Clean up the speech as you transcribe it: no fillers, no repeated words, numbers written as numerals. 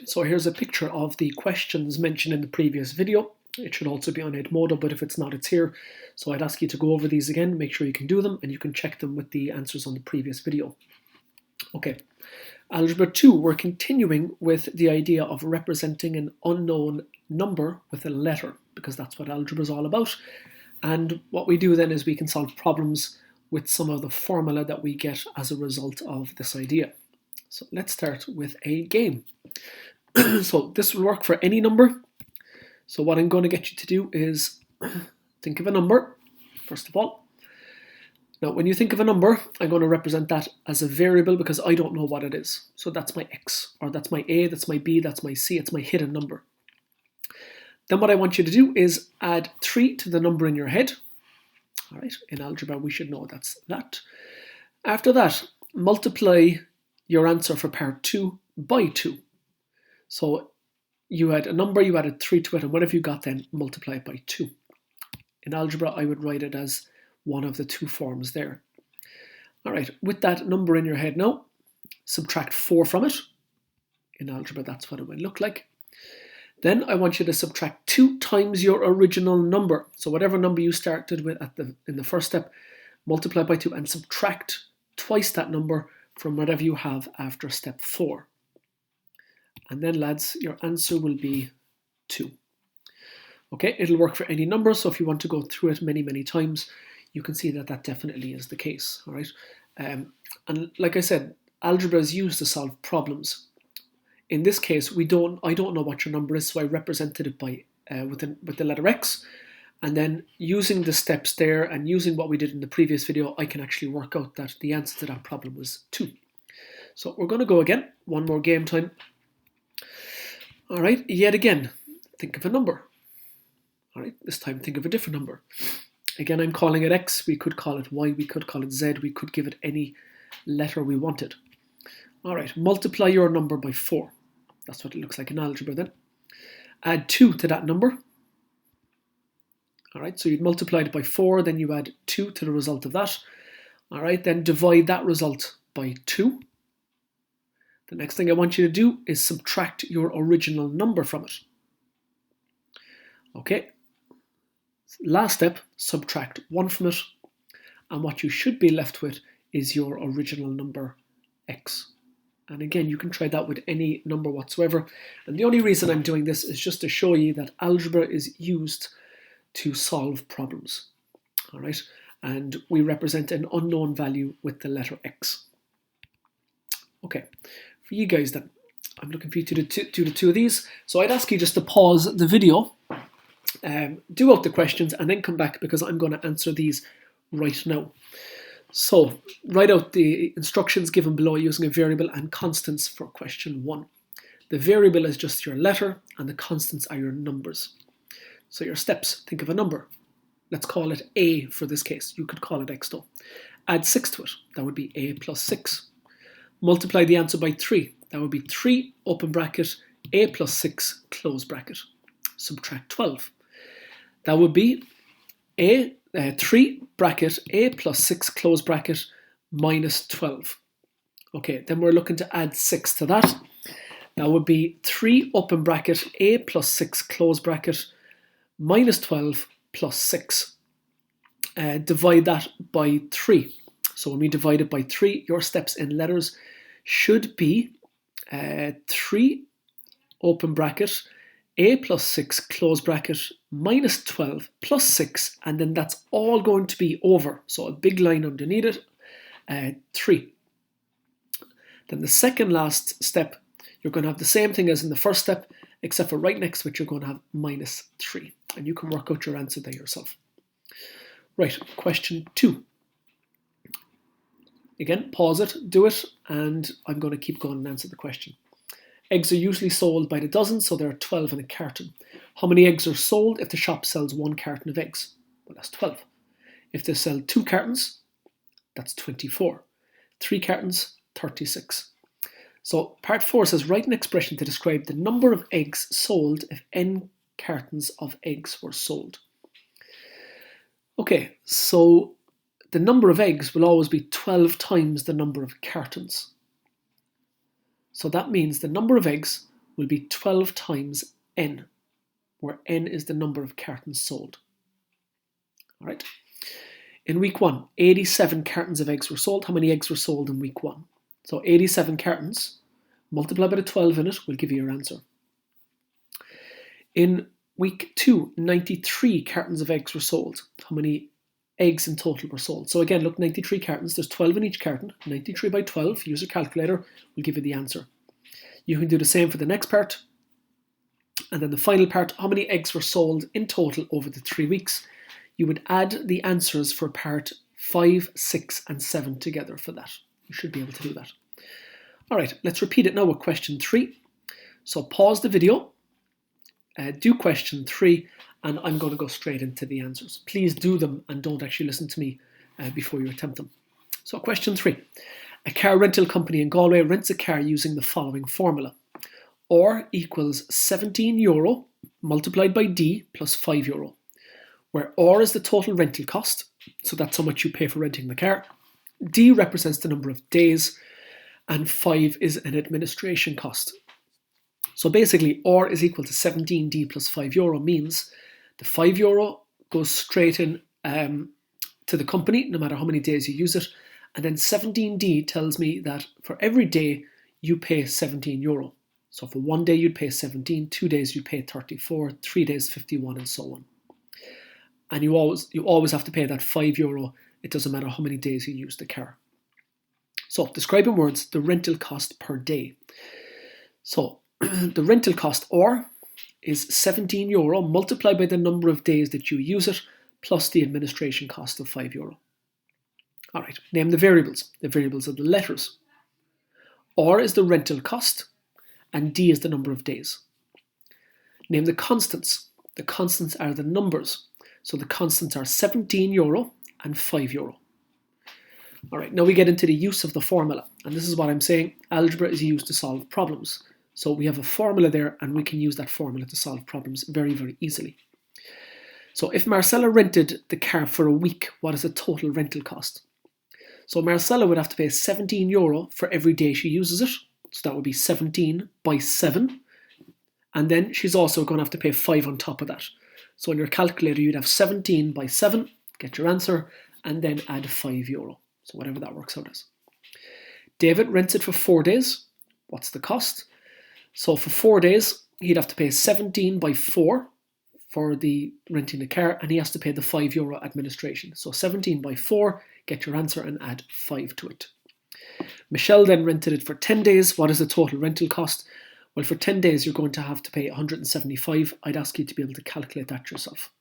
So here's a picture of the questions mentioned in the previous video. It should also be on Edmodo, but if it's not, it's here. So I'd ask you to go over these again, make sure you can do them, and you can check them with the answers on the previous video. Okay, Algebra 2, we're continuing with the idea of representing an unknown number with a letter, because that's what algebra is all about. And what we do then is we can solve problems with some of the formula that we get as a result of this idea. So let's start with a game. So this will work for any number. So what I'm going to get you to do is think of a number, first of all. Now, when you think of a number, I'm going to represent that as a variable because I don't know what it is. So that's my x, or that's my a, that's my b, that's my c, it's my hidden number. Then what I want you to do is add 3 to the number in your head. All right, in algebra we should know that's that. After that, multiply your answer for part 2 by 2. So you had a number, you added 3 to it, and whatever you got then, multiply it by 2. In algebra, I would write it as one of the two forms there. All right, with that number in your head now, subtract 4 from it. In algebra, that's what it would look like. Then I want you to subtract 2 times your original number. So whatever number you started with in the first step, multiply by 2 and subtract twice that number from whatever you have after step 4. And then, lads, your answer will be 2. Okay, it'll work for any number, so if you want to go through it many, many times, you can see that that definitely is the case, all right? And like I said, algebra is used to solve problems. In this case, I don't know what your number is, so I represented it by with the letter x, and then using the steps there and using what we did in the previous video, I can actually work out that the answer to that problem was 2. So we're going to go again, one more game time. All right, yet again, think of a number. All right, this time think of a different number. Again, I'm calling it x, we could call it y, we could call it z, we could give it any letter we wanted. All right, multiply your number by 4. That's what it looks like in algebra then. Add 2 to that number. All right, so you'd multiply it by 4, then you add 2 to the result of that. All right, then divide that result by 2. The next thing I want you to do is subtract your original number from it. Okay, last step, subtract 1 from it, and what you should be left with is your original number x. And again, you can try that with any number whatsoever. And the only reason I'm doing this is just to show you that algebra is used to solve problems. All right, and we represent an unknown value with the letter x. Okay, for you guys then, I'm looking for you to do the 2 of these. So I'd ask you just to pause the video, do out the questions, and then come back because I'm going to answer these right now. So write out the instructions given below using a variable and constants for question 1. The variable is just your letter and the constants are your numbers. So your steps, think of a number. Let's call it a for this case. You could call it x though. Add 6 to it. That would be a plus 6. Multiply the answer by 3. That would be 3 open bracket a plus 6 close bracket. Subtract 12. That would be 3 bracket a plus 6 close bracket minus 12. Okay, then we're looking to add 6 to that. That would be 3 open bracket a plus 6 close bracket minus 12 plus 6. Divide that by 3. So when we divide it by 3, your steps in letters should be 3 open bracket a plus 6 close bracket minus 12 plus 6, and then that's all going to be over. So a big line underneath it, 3. Then the second last step, you're going to have the same thing as in the first step, except for right next to it, you're going to have minus 3. And you can work out your answer there yourself. Right, question 2. Again, pause it, do it, and I'm going to keep going and answer the question. Eggs are usually sold by the dozen, so there are 12 in a carton. How many eggs are sold if the shop sells 1 carton of eggs? Well, that's 12. If they sell 2 cartons, that's 24. 3 cartons, 36. So part 4 says, write an expression to describe the number of eggs sold if n cartons of eggs were sold. Okay, so the number of eggs will always be 12 times the number of cartons. So that means the number of eggs will be 12 times n, where n is the number of cartons sold. All right. In week 1, 87 cartons of eggs were sold. How many eggs were sold in week 1? So 87 cartons, multiplied by the 12 in it, will give you your answer. In week 2, 93 cartons of eggs were sold. How many eggs in total were sold? So again, look, 93 cartons, there's 12 in each carton. 93 by 12, use a calculator, will give you the answer. You can do the same for the next part. And then the final part, how many eggs were sold in total over the 3 weeks? You would add the answers for part 5, 6 and 7 together for that. You should be able to do that. All right, let's repeat it now with question 3. So pause the video, do question 3, and I'm going to go straight into the answers. Please do them and don't actually listen to me before you attempt them. So question 3. A car rental company in Galway rents a car using the following formula. R equals €17 multiplied by D plus €5, where R is the total rental cost, so that's how much you pay for renting the car. D represents the number of days, and 5 is an administration cost. So basically, R is equal to 17D plus €5 means the €5 goes straight in to the company, no matter how many days you use it. And then 17D tells me that for every day, you pay €17. So for 1 day, you'd pay 17, 2 days, you'd pay 34, 3 days, 51, and so on. And you always have to pay that €5. It doesn't matter how many days you use the car. So describe in words the rental cost per day. So the rental cost, R, is €17 multiplied by the number of days that you use it plus the administration cost of €5. All right, name the variables. The variables are the letters. R is the rental cost and D is the number of days. Name the constants. The constants are the numbers. So the constants are €17 and €5. All right, now we get into the use of the formula. And this is what I'm saying. Algebra is used to solve problems. So we have a formula there and we can use that formula to solve problems very, very easily. So if Marcella rented the car for a week, what is the total rental cost? So Marcella would have to pay €17 for every day she uses it. So that would be 17 by 7. And then she's also going to have to pay 5 on top of that. So on your calculator, you'd have 17 by 7, get your answer, and then add €5. So whatever that works out as. David rents it for 4 days. What's the cost? So for 4 days, he'd have to pay 17 by 4 for the renting the car, and he has to pay the €5 administration. So 17 by 4, get your answer and add 5 to it. Michelle then rented it for 10 days. What is the total rental cost? Well, for 10 days, you're going to have to pay 175. I'd ask you to be able to calculate that yourself.